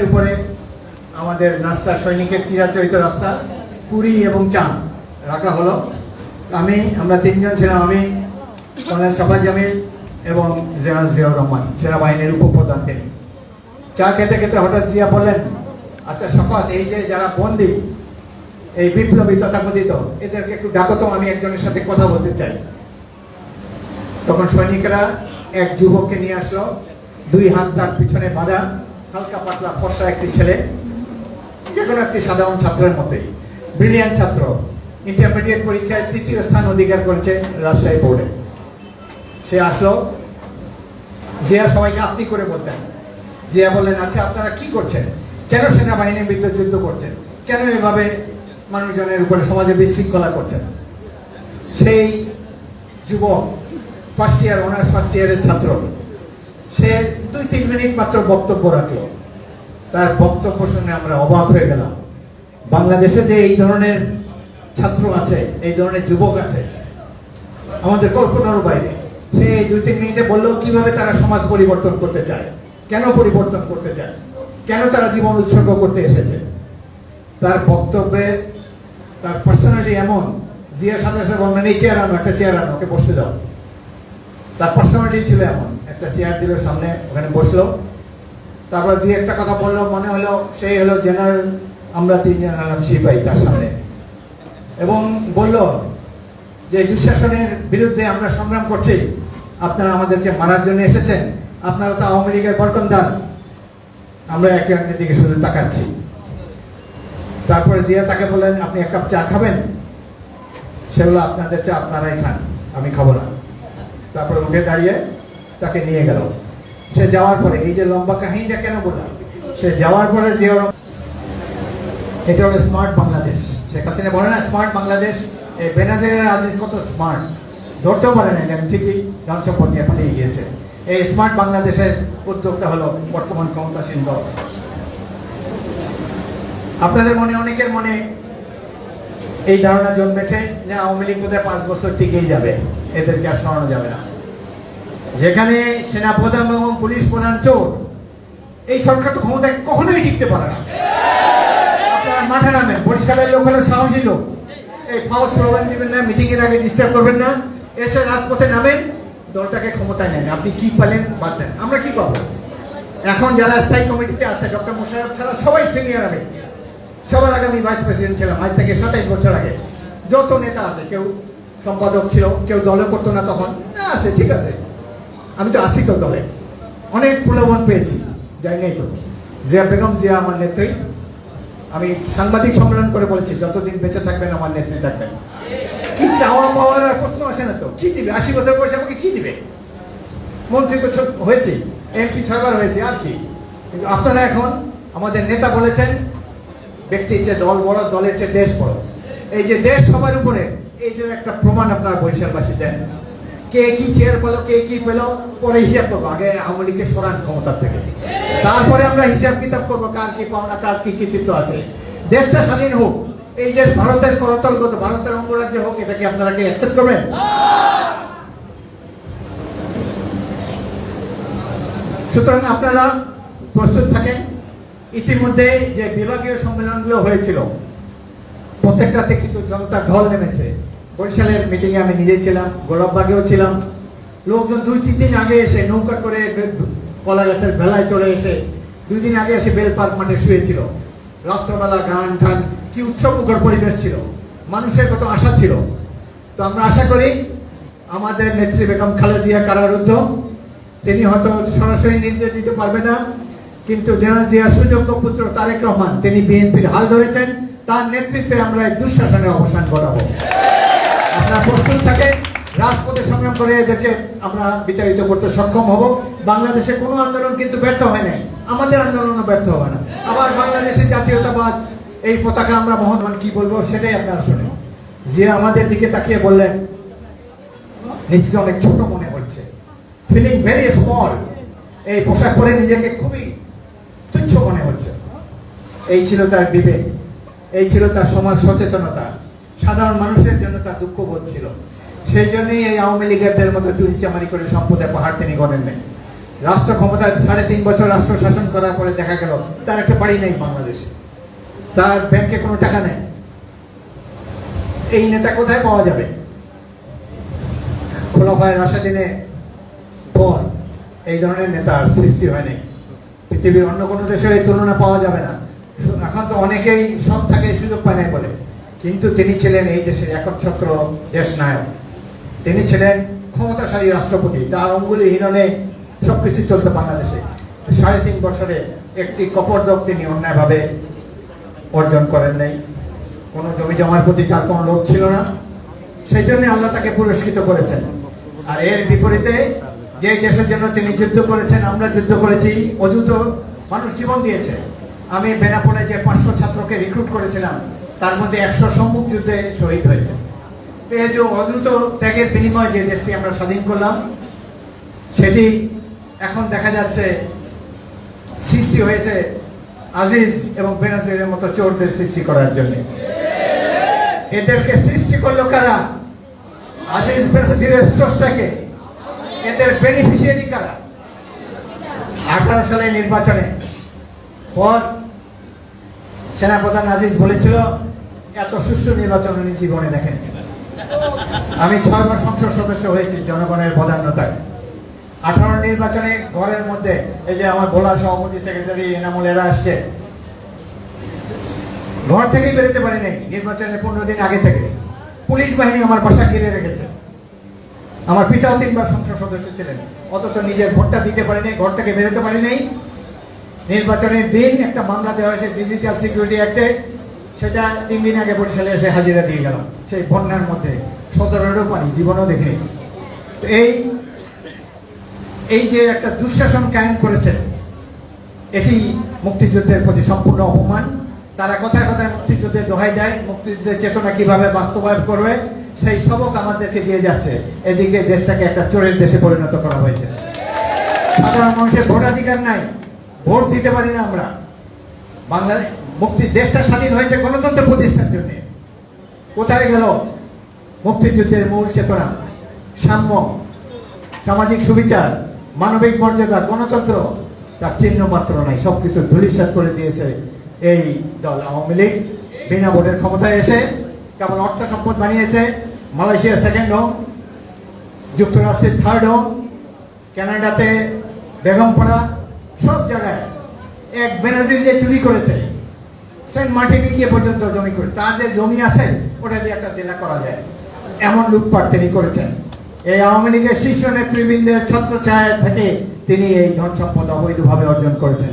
উপরে আমাদের নাস্তা সৈনিকের চিরাচরিত রাস্তা পুরি এবং চা রাখা হলো। আমরা তিনজন ছিলাম, আমি, কর্নেল শাফাত জামিল এবং জেনারেল জিয়াউর রহমান, সেনাবাহিনীর উপপ্রধান। তিনি চা খেতে খেতে হঠাৎ জিয়া বললেন, আচ্ছা শাফাত, এই যে যারা বন্দী, এই বিপ্লবী তথাকথিত, এদেরকে একটু ডাকো তো, আমি একজনের সাথে কথা বলতে চাই। তখন সৈনিকরা এক যুবককে নিয়ে আসলো, 2 হাত তার পিছনে বাঁধা, হালকা পাতলা ফর্সা একটি ছেলে, যে কোনো একটি সাধারণ ছাত্রের মতোই, ব্রিলিয়ান্ট ছাত্র, ইন্টারমিডিয়েট পরীক্ষায় 3য় স্থান অধিকার করেছে রাজশাহী বোর্ডে। সে আসলো, জিয়া সবাইকে আপনি করে বলতেন। জিয়া বললেন, আচ্ছা আপনারা কি করছেন, কেন সেনাবাহিনীর বিরুদ্ধে যুদ্ধ করছেন, কেন এভাবে মানুষজনের উপরে সমাজে বিশৃঙ্খলা করছেন? সেই যুবক অনার্স ফার্স্ট ইয়ারের ছাত্র, সে 2-3 মিনিট মাত্র বক্তব্য রাখলো। তার বক্তব্য শুনে আমরা অবাক হয়ে গেলাম। বাংলাদেশে যে এই ধরনের ছাত্র আছে, এই ধরনের যুবক আছে, আমাদের কল্পনারও বাইরে। সে 2-3 মিনিটে বললো কিভাবে তারা সমাজ পরিবর্তন করতে চায়, কেন পরিবর্তন করতে চায়, কেন তারা জীবন উৎসর্গ করতে এসেছে। তার বক্তব্যে তার পার্সোনালিটি এমন, জিয়ার সাথে সাথে বললেন, এই চেয়ার আনো, একটা চেয়ার আনো, ওকে বসতে দাও। তার পার্সোনালিটি ছিল এমন, একটা চেয়ার দিল সামনে, ওখানে বসলো। তারপর 2-একটা কথা বললো, মনে হলো সেই হলো জেনারেল, আমরা 3 জন হলাম সিপাহী তার সামনে, এবং বলল যে দুঃশাসনের বিরুদ্ধে আমরা সংগ্রাম করছি, আপনারা আমাদেরকে মারার জন্য এসেছেন, আপনারা তো আওয়ামী লীগের বরকন্দাজ। আমরা একে অন্যের দিকে শুধু তাকাচ্ছি। তারপরে জিয়া তাকে বললেন, আপনি 1 কাপ চা খাবেন? সে বলল, আপনাদের চা আপনারাই খান, আমি খাবো না। তারপরে উঠে দাঁড়িয়ে তাকে নিয়ে গেল। সে যাওয়ার পরে, এই যে লম্বা কাহিনীটা কেন বললাম, সে যাওয়ার পরে জিয়া, এটা হলো স্মার্ট বাংলাদেশ। শেখ হাসিনা বলে না স্মার্ট বাংলাদেশ, এই বেনাজিরের আজিজ কত স্মার্ট, ধরতেও পারে না, আমি ঠিকই ধন সম্পদ নিয়ে পালিয়ে গিয়েছে। এই স্মার্ট বাংলাদেশের উদ্যোক্তা হলো বর্তমান ক্ষমতাসীন দল। আপনাদের মনে, অনেকের মনে এই ধারণা জন্মেছে যে আওয়ামী লীগ বোধহয় 5 বছর টিকেই যাবে, এদেরকে আর সরানো যাবে না। যেখানে সেনাপ্রধান এবং পুলিশ প্রধান চোর, এই সরকার তো ক্ষমতায় কখনোই টিকতে পারে না। আপনারা মাঠে নামেন, বরিশালের লোক হলো সাহসী লোক, এই ফাউস স্লোগান দিবেন না, মিটিং এর আগে ডিস্টার্ব করবেন না, এসে রাজপথে নামেন, দলটাকে ক্ষমতায় নেন। আপনি কি পেলেন বাদ দেন, আমরা কি পাবো? এখন যারা স্থায়ী কমিটিতে আছে, ডক্টর মোশাররফ ছাড়া সবাই সিনিয়র। আমি সবার আগে আমি ভাইস প্রেসিডেন্ট ছিলাম, আজ থেকে 27 বছর আগে। যত নেতা আছে, কেউ সম্পাদক ছিল, কেউ দলে করতো না, তখন না আছে, ঠিক আছে, আমি তো আছি তো দলে, অনেক প্রলোভন পেয়েছি, যাই নাই তো। জিয়া বেগম জিয়া আমার নেত্রী। আমি সাংবাদিক সম্মেলন করে বলেছি, যতদিন বেঁচে থাকবেন আমার নেত্রী থাকবেন। কি চাওয়া পাওয়ার আর প্রশ্ন আসে না তো, কি দিবে? 80 বছর বয়সে আমাকে কি দিবে? মন্ত্রী তো হয়েছে, এমপি 6 বার হয়েছে, আর কি? কিন্তু আপনারা এখন, আমাদের নেতা বলেছেন, ব্যক্তির চেয়ে দল বড়, দলের চেয়ে দেশ বড়। এই যে দেশ সবার উপরে, এই যে একটা প্রমাণ আপনারা বরিশালবাসী দেন। কে কি চেয়ার পেলো, কে কি পেলো, পরে হিসাব করবো। আগে আওয়ামী লীগকে সরান ক্ষমতার থেকে, তারপরে আমরা হিসাব কিতাব করবো, কার কি পাওনা, কার কি কৃতিত্ব আছে। দেশটা স্বাধীন হোক, এই দেশ ভারতের করতলগত, ভারতের অঙ্গরাজ্য হোক, এটাকে আপনারা কি অ্যাকসেপ্ট করবেন? সুতরাং আপনারা প্রস্তুত থাকেন। ইতিমধ্যে যে বিভাগীয় সম্মেলনগুলো হয়েছিল, প্রত্যেকটাতে কিন্তু জনতার ঢল নেমেছে। বরিশালের মিটিংয়ে আমি নিজেই ছিলাম, গোলাপবাগেও ছিলাম। লোকজন 2-3 দিন আগে এসে নৌকা করে কলা গাছের বেলায় চলে এসে 2 দিন আগে এসে বেল পার্ক মাঠে শুয়েছিল। রাত্রবেলা গান টান, কি উৎসবমুখর পরিবেশ ছিল, মানুষের কত আশা ছিল। তো আমরা আশা করি আমাদের নেত্রী বেগম খালেদা জিয়া কারারুদ্ধ, তিনি হয়তো সরাসরি নির্দেশ দিতে পারবে না, কিন্তু জেনারেল জিয়ার সুযোগ্য পুত্র তারেক রহমান, তিনি বিএনপির হাল ধরেছেন, তার নেতৃত্বে আমরা এই দুঃশাসনের অবসান ঘটাবো। আপনারা প্রস্তুত থাকেন, রাজপথে সংগ্রাম করে এদেরকে আমরা বিতাড়িত করতে সক্ষম হব। বাংলাদেশে কোনো আন্দোলন কিন্তু ব্যর্থ হয় নাই, আমাদের আন্দোলনও ব্যর্থ হবে না। আবার বাংলাদেশের জাতীয়তাবাদ, এই পতাকা আমরা বহন, কি বলবো সেটাই আপনারা শুনে। জিয়া আমাদের দিকে তাকিয়ে বললেন, নিজেকে অনেক ছোট মনে হচ্ছে, ফিলিং ভেরি স্মল, এই পোশাক পরে নিজেকে খুবই তুচ্ছ মনে হচ্ছে। এই ছিল তার বিবেক, এই ছিল তার সমাজ সচেতনতা, সাধারণ মানুষের জন্য তার দুঃখবোধ ছিল। সেই জন্যই এই আওয়ামী লীগের মতো চুরিচামারি করে সম্পদের পাহাড় তিনি গড়েন নেই। রাষ্ট্র ক্ষমতায় 3.5 বছর রাষ্ট্র শাসন করার পরে দেখা গেল তার একটা বাড়ি নেই বাংলাদেশে, তার ব্যাংকে কোনো টাকা নেই। এই নেতা কোথায় পাওয়া যাবে? খোলাফায় রাশেদিনের পর এই ধরনের নেতার সৃষ্টি হয় নাই। পৃথিবীর অন্য কোনো দেশে এই তুলনা পাওয়া যাবে না। এখন তো অনেকেই সব থাকে সুযোগ পায় নাই বলে, কিন্তু তিনি ছিলেন এই দেশের একচ্ছত্র দেশ নায়ক। তিনি ছিলেন ক্ষমতাশালী রাষ্ট্রপতি, তার অঙ্গুলি হিননে সবকিছু চলতে বাংলাদেশে। 3.5 বছরে একটি কপর্দক তিনি অন্যায়ভাবে অর্জন করেন নাই। কোনো জমি জমার প্রতি তার কোনো লোভ ছিল না, সেই জন্য আল্লাহ তাকে পুরস্কৃত করেছেন। আর এর বিপরীতে যে দেশের জন্য তিনি যুদ্ধ করেছেন, আমরা যুদ্ধ করেছি, অযুত মানুষ জীবন দিয়েছে। আমি বেনাপোলে যে 500 ছাত্রকে রিক্রুট করেছিলাম, তার মধ্যে 100 সম্মুখ যুদ্ধে শহীদ হয়েছে। এই যে অযুত ত্যাগের বিনিময়ে যে দেশটি আমরা স্বাধীন করলাম, সেটি এখন দেখা যাচ্ছে সৃষ্টি হয়েছে আজিজ এবং বেনজিরের মতো চোরদের সৃষ্টি করার জন্য। এদেরকে সৃষ্টি করলো কারা? আজিজ বেনজিরের স্রষ্টাকে। এদের বেনিফিশিয়ারি কারা? 18 সালে নির্বাচনে পর সেনাপ্রধান আজিজ বলেছিল, এত সুষ্ঠু নির্বাচন উনি জীবনে দেখেন। আমি 6 বার সংসদ সদস্য হয়েছি জনগণের বদান্যতায়। 18 নির্বাচনে ঘরের মধ্যে এই যে আমার ভোলা সভাপতি, সেক্রেটারি এনামুল এরা আসছে, ঘর থেকেই বেরোতে পারি নাই। নির্বাচনের 15 দিন আগে থেকে পুলিশ বাহিনী আমার বাসা ঘিরে রেখেছে। আমার পিতাও 3 বার সংসদ সদস্য ছিলেন, অথচ নিজের ভোটটা দিতে পারি নাই, ঘর থেকে বেরোতে পারি নাই। নির্বাচনের দিন একটা মামলা দেওয়া হয়েছে ডিজিটাল সিকিউরিটি অ্যাক্টে, সেটা 3 দিন আগে বরিশালে এসে হাজিরা দিয়ে গেলাম। সেই বন্যার মধ্যে 17 পানি, জীবনও দেখিনি। তো এই যে একটা দুঃশাসন কায়েম করেছে, এটি মুক্তিযুদ্ধের প্রতি সম্পূর্ণ অপমান। তারা কথায় কথায় মুক্তিযুদ্ধের দোহাই দেয়, মুক্তিযুদ্ধের চেতনা কিভাবে বাস্তবায়ন করবে সেই সবক আমাদেরকে দিয়ে যাচ্ছে। এদিকে দেশটাকে একটা চোরের দেশে পরিণত করা হয়েছে। সাধারণ মানুষের ভোটাধিকার নাই, ভোট দিতে পারি না আমরা। বাংলাদেশ দেশটা স্বাধীন হয়েছে গণতন্ত্র প্রতিষ্ঠার জন্য। কোথায় গেল মুক্তিযুদ্ধের মূল চেতনা? সাম্য, সামাজিক সুবিচার, মানবিক মর্যাদা, গণতন্ত্র, তার চিহ্ন মাত্র নাই। সবকিছু ধূলিসাৎ করে দিয়েছে এই দল আওয়ামী লীগ। বিনা ভোটের ক্ষমতায় এসে কেবল অর্থ সম্পদ বানিয়েছে। মালয়েশিয়া 2nd হোম, যুক্তরাষ্ট্রের 3rd হোম, কানাডাতে বেগমপাড়া, সব জায়গায় এক বেনাজির যে চুরি করেছে, সেন্ট মার্টিনে গিয়ে পর্যন্ত জমি করে, তার যে জমি আছে ওটা দিয়ে একটা জেলা করা যায়, এমন লুটপাট তিনি করেছেন। এই আওয়ামী লীগের শীর্ষ নেতৃবৃন্দের ছত্রছায়া থেকে তিনি এই ধন সম্পদ অবৈধভাবে অর্জন করেছেন।